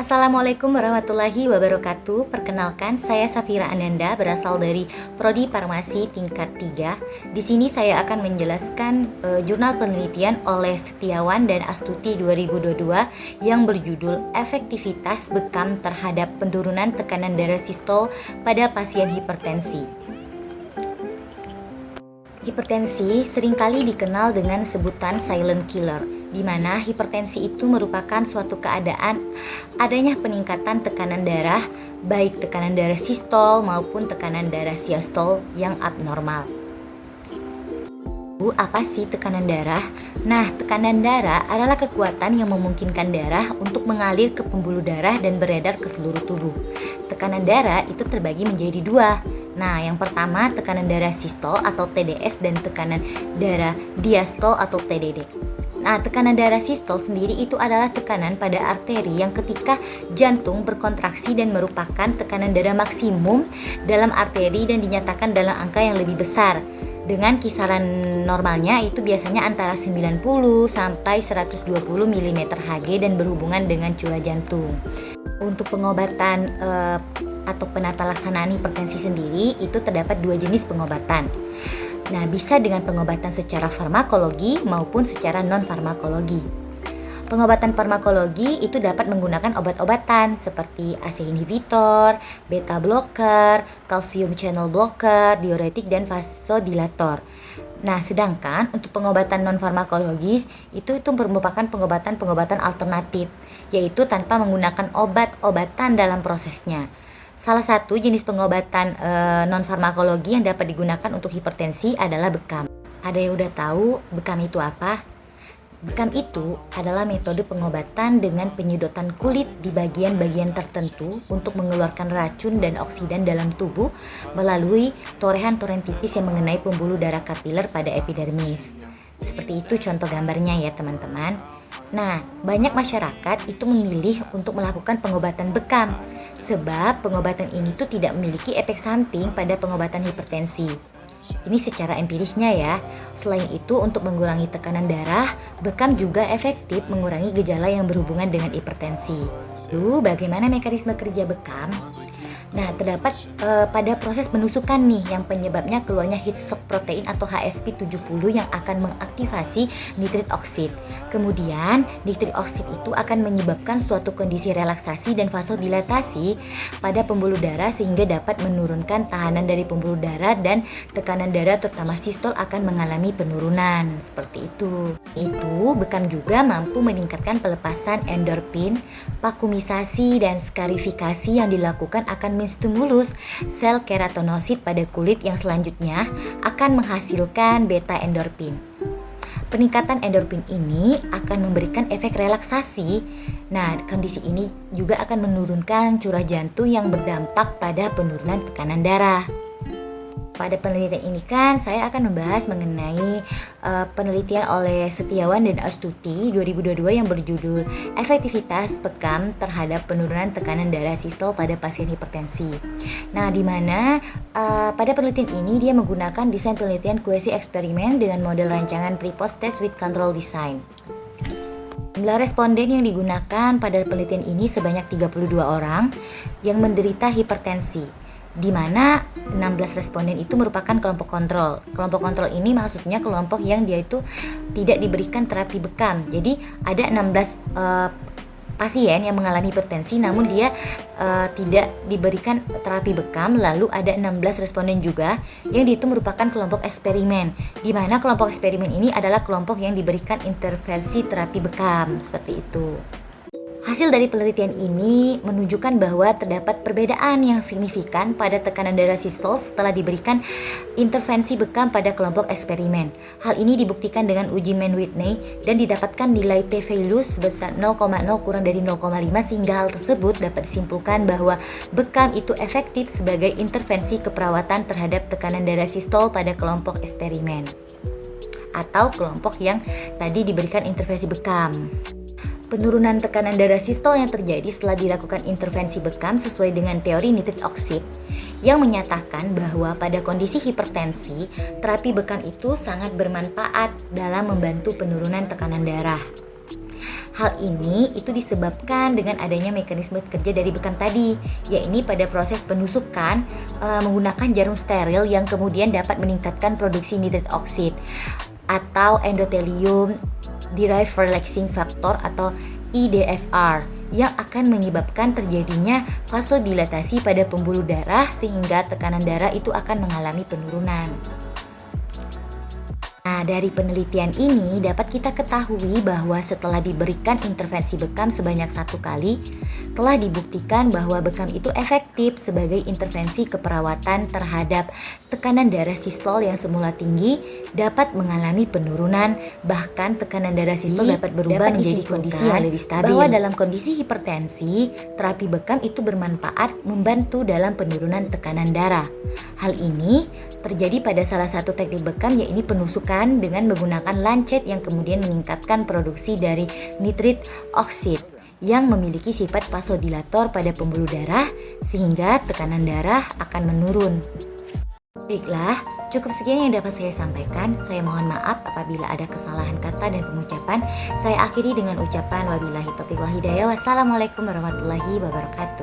Assalamualaikum warahmatullahi wabarakatuh. Perkenalkan, saya Safira Ananda, berasal dari Prodi Farmasi tingkat 3. Di sini saya akan menjelaskan jurnal penelitian oleh Setiawan dan Astuti 2022 yang berjudul Efektivitas Bekam terhadap penurunan tekanan darah sistol pada pasien hipertensi. Hipertensi seringkali dikenal dengan sebutan silent killer, di mana hipertensi itu merupakan suatu keadaan adanya peningkatan tekanan darah, baik tekanan darah sistol maupun tekanan darah siastol yang abnormal. Apa sih tekanan darah? Nah, tekanan darah adalah kekuatan yang memungkinkan darah untuk mengalir ke pembuluh darah dan beredar ke seluruh tubuh. Tekanan darah itu terbagi menjadi dua. Nah, yang pertama tekanan darah sistol atau TDS dan tekanan darah diastol atau TDD. Nah, tekanan darah sistol sendiri itu adalah tekanan pada arteri yang ketika jantung berkontraksi dan merupakan tekanan darah maksimum dalam arteri dan dinyatakan dalam angka yang lebih besar. Dengan kisaran normalnya itu biasanya antara 90 sampai 120 mm Hg dan berhubungan dengan curah jantung. Untuk pengobatan atau penata laksanaan hipertensi sendiri itu terdapat dua jenis pengobatan. Nah, bisa dengan pengobatan secara farmakologi maupun secara non-farmakologi. Pengobatan farmakologi itu dapat menggunakan obat-obatan seperti ACE inhibitor, beta blocker, calcium channel blocker, diuretik, dan vasodilator. Nah, sedangkan untuk pengobatan non-farmakologis itu merupakan pengobatan alternatif, yaitu tanpa menggunakan obat-obatan dalam prosesnya. Salah satu jenis pengobatan non-farmakologi yang dapat digunakan untuk hipertensi adalah bekam. Ada yang udah tahu bekam itu apa? Bekam itu adalah metode pengobatan dengan penyedotan kulit di bagian-bagian tertentu untuk mengeluarkan racun dan oksidan dalam tubuh melalui torehan-toren tipis yang mengenai pembuluh darah kapiler pada epidermis. Seperti itu contoh gambarnya ya teman-teman. Nah, banyak masyarakat itu memilih untuk melakukan pengobatan bekam sebab pengobatan ini tuh tidak memiliki efek samping pada pengobatan hipertensi. Ini secara empirisnya ya. Selain itu, untuk mengurangi tekanan darah, bekam juga efektif mengurangi gejala yang berhubungan dengan hipertensi. Lalu, bagaimana mekanisme kerja bekam? Nah, terdapat pada proses penusukan nih yang penyebabnya keluarnya heat shock protein atau HSP70 yang akan mengaktifasi nitrit oksid. Kemudian, nitrit oksid itu akan menyebabkan suatu kondisi relaksasi dan vasodilatasi pada pembuluh darah sehingga dapat menurunkan tahanan dari pembuluh darah dan tekanan darah terutama sistol akan mengalami penurunan. Seperti itu. Bekam juga mampu meningkatkan pelepasan endorfin, vakumisasi dan skarifikasi yang dilakukan akan menstimulus sel keratinosit pada kulit yang selanjutnya akan menghasilkan beta endorfin. Peningkatan endorfin ini akan memberikan efek relaksasi. Nah, kondisi ini juga akan menurunkan curah jantung yang berdampak pada penurunan tekanan darah. Pada penelitian ini kan saya akan membahas mengenai penelitian oleh Setiawan dan Astuti 2022 yang berjudul Efektivitas Bekam terhadap penurunan tekanan darah sistol pada pasien hipertensi. Nah, di mana pada penelitian ini dia menggunakan desain penelitian kuesi eksperimen dengan model rancangan pre-post test with control design. Jumlah responden yang digunakan pada penelitian ini sebanyak 32 orang yang menderita hipertensi, di mana 16 responden itu merupakan kelompok kontrol. Kelompok kontrol ini maksudnya kelompok yang dia itu tidak diberikan terapi bekam. Jadi ada 16 pasien yang mengalami hipertensi namun dia tidak diberikan terapi bekam. Lalu ada 16 responden juga yang itu merupakan kelompok eksperimen, di mana kelompok eksperimen ini adalah kelompok yang diberikan intervensi terapi bekam. Seperti itu. Hasil dari penelitian ini menunjukkan bahwa terdapat perbedaan yang signifikan pada tekanan darah sistol setelah diberikan intervensi bekam pada kelompok eksperimen. Hal ini dibuktikan dengan uji Mann-Whitney dan didapatkan nilai p-value sebesar 0,0 kurang dari 0,5 sehingga hal tersebut dapat disimpulkan bahwa bekam itu efektif sebagai intervensi keperawatan terhadap tekanan darah sistol pada kelompok eksperimen atau kelompok yang tadi diberikan intervensi bekam. Penurunan tekanan darah sistol yang terjadi setelah dilakukan intervensi bekam sesuai dengan teori nitrit oksid yang menyatakan bahwa pada kondisi hipertensi, terapi bekam itu sangat bermanfaat dalam membantu penurunan tekanan darah. Hal ini itu disebabkan dengan adanya mekanisme kerja dari bekam tadi, yakni pada proses penusukan menggunakan jarum steril yang kemudian dapat meningkatkan produksi nitrit oksid atau endothelium derived relaxing factor atau EDFR yang akan menyebabkan terjadinya vasodilatasi pada pembuluh darah sehingga tekanan darah itu akan mengalami penurunan. Nah, dari penelitian ini dapat kita ketahui bahwa setelah diberikan intervensi bekam sebanyak 1 kali, telah dibuktikan bahwa bekam itu efektif sebagai intervensi keperawatan terhadap tekanan darah sistol yang semula tinggi dapat mengalami penurunan, bahkan tekanan darah sistol dapat berubah menjadi kondisi yang lebih stabil. Bahwa dalam kondisi hipertensi, terapi bekam itu bermanfaat membantu dalam penurunan tekanan darah. Hal ini terjadi pada salah satu teknik bekam, yaitu penusukan dengan menggunakan lancet yang kemudian meningkatkan produksi dari nitrit oksid yang memiliki sifat vasodilator pada pembuluh darah sehingga tekanan darah akan menurun. Baiklah, cukup sekian yang dapat saya sampaikan. Saya mohon maaf apabila ada kesalahan kata dan pengucapan. Saya akhiri dengan ucapan wabillahi taufiq wal hidayah. Wassalamualaikum warahmatullahi wabarakatuh.